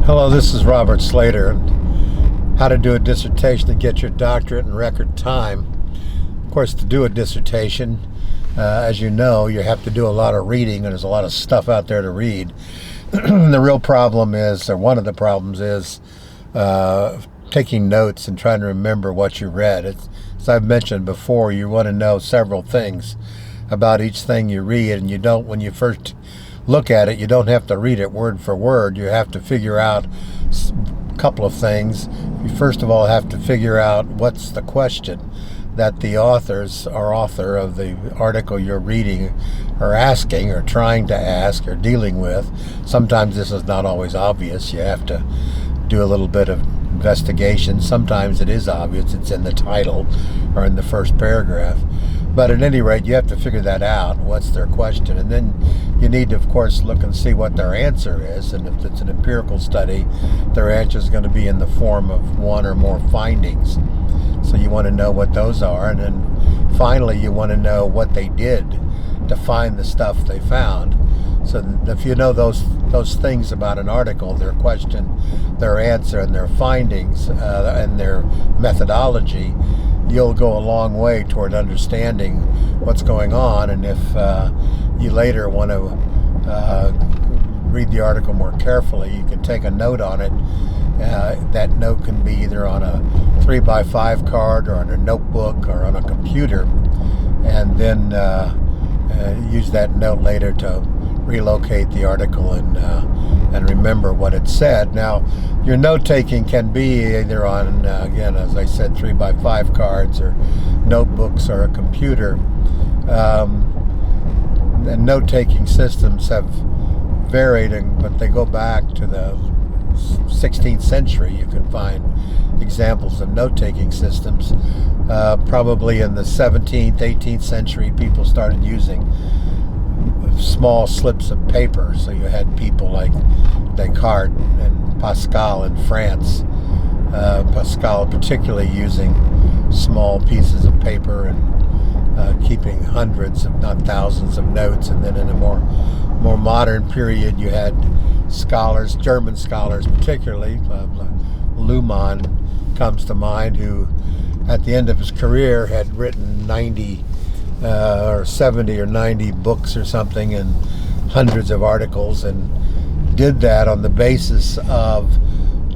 Hello, this is Robert Slater. How to do a dissertation to get your doctorate in record time. Of course, to do a dissertation, as you know, you have to do a lot of reading, and there's a lot of stuff out there to read. The real problem is, or one of the problems is, taking notes and trying to remember what you read. As I've mentioned before, you want to know several things about each thing you read, and you don't, when you first look at it, you don't have to read it word for word. You have to figure out a couple of things. You first of all have to figure out what's the question that the author of the article you're reading are asking or trying to ask or dealing with. Sometimes this is not always obvious. You have to do a little bit of investigation. Sometimes it is obvious. It's in the title or in the first paragraph. But at any rate, you have to figure that out. What's their question? And then you need to, of course, look and see what their answer is. And if it's an empirical study, their answer is going to be in the form of one or more findings. So you want to know what those are. And then finally, you want to know what they did to find the stuff they found. So if you know those things about an article, their question, their answer, and their findings, and their methodology, you'll go a long way toward understanding what's going on. And if you later want to read the article more carefully, you can take a note on it. That note can be either on a 3x5 card or on a notebook or on a computer, and then use that note later to relocate the article and remember what it said. Now, your note-taking can be either on, again, as I said, 3x5 cards or notebooks or a computer. And note-taking systems have varied, but they go back to the 16th century. You can find examples of note-taking systems. Probably in the 17th, 18th century, people started using small slips of paper. So you had people like Descartes and Pascal in France. Pascal particularly using small pieces of paper and keeping hundreds, if not thousands, of notes. And then in a more modern period, you had scholars, German scholars particularly. Luhmann comes to mind, who at the end of his career had written 90 or 70 or 90 books or something and hundreds of articles, and did that on the basis of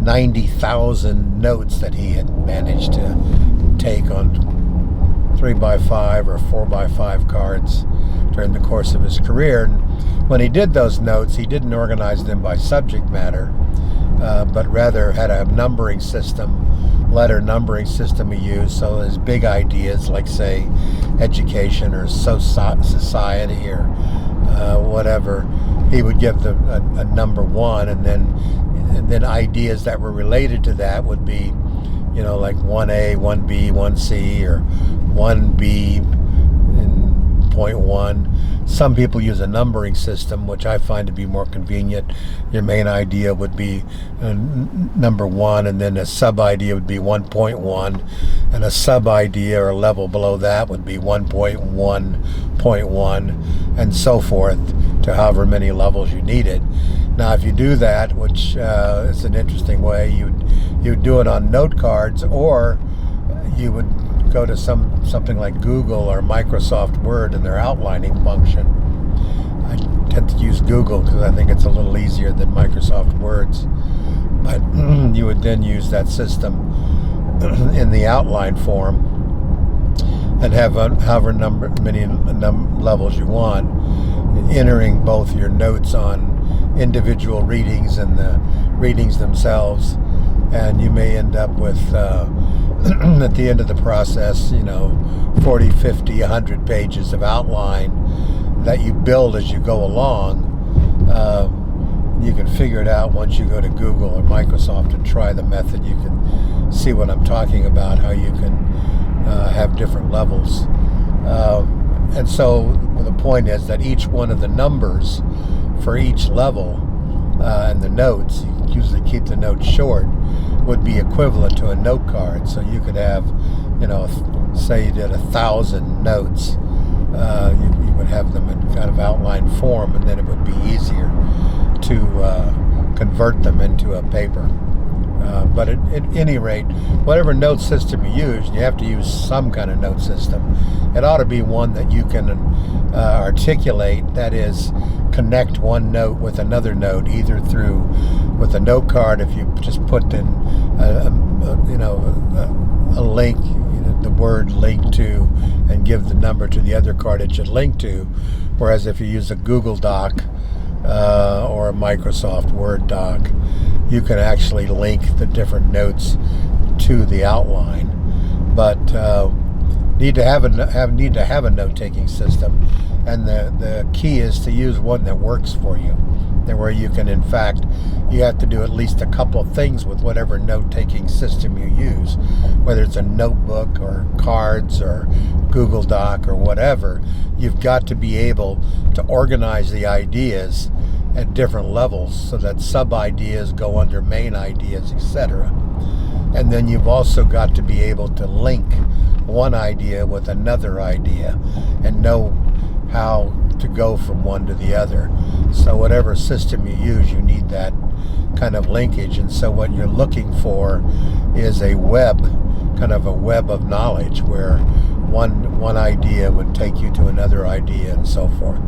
90,000 notes that he had managed to take on 3x5 or 4x5 cards during the course of his career. And when he did those notes, he didn't organize them by subject matter, but rather had a numbering system, letter numbering system he used. So his big ideas, like say education or society or whatever, he would give a number one, and then ideas that were related to that would be, like 1A, 1B, 1C, or 1B in point one. Some people use a numbering system, which I find to be more convenient. Your main idea would be number one, and then a sub-idea would be 1.1, and a sub-idea or level below that would be 1.1.1, and so forth, to however many levels you needed. Now, if you do that, which is an interesting way, you'd do it on note cards, or you would go to something like Google or Microsoft Word and their outlining function. I tend to use Google because I think it's a little easier than Microsoft Words. But you would then use that system in the outline form and have however many levels you want, entering both your notes on individual readings and the readings themselves. And you may end up with, at the end of the process, 40, 50, 100 pages of outline that you build as you go along. You can figure it out once you go to Google or Microsoft and try the method. You can see what I'm talking about, how you can have different levels. And so the point is that each one of the numbers for each level and the notes, you usually keep the notes short, would be equivalent to a note card. So you could have, say you did 1,000 notes, you would have them in kind of outline form, and then it would be easier to convey convert them into a paper. But at any rate, whatever note system you use, you have to use some kind of note system. It ought to be one that you can articulate, that is, connect one note with another note, either through with a note card. If you just put in a link, the word link to, and give the number to the other card it should link to. Whereas if you use a Google Doc or a Microsoft Word doc, you can actually link the different notes to the outline. But need to have a note-taking system, and the key is to use one that works for you, where you can, in fact, you have to do at least a couple of things with whatever note-taking system you use, whether it's a notebook or cards or Google Doc or whatever. You've got to be able to organize the ideas at different levels so that sub-ideas go under main ideas, etc. And then you've also got to be able to link one idea with another idea and know how to go from one to the other. So whatever system you use, you need that kind of linkage. And so what you're looking for is a web, kind of a web of knowledge, where one idea would take you to another idea and so forth.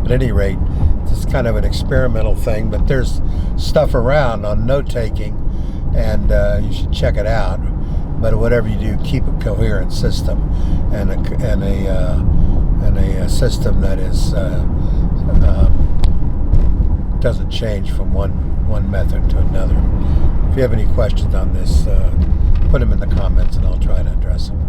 At any rate, it's kind of an experimental thing, but there's stuff around on note-taking, and you should check it out. But whatever you do, keep a coherent system and a system that is doesn't change from one method to another. If you have any questions on this, put them in the comments and I'll try to address them.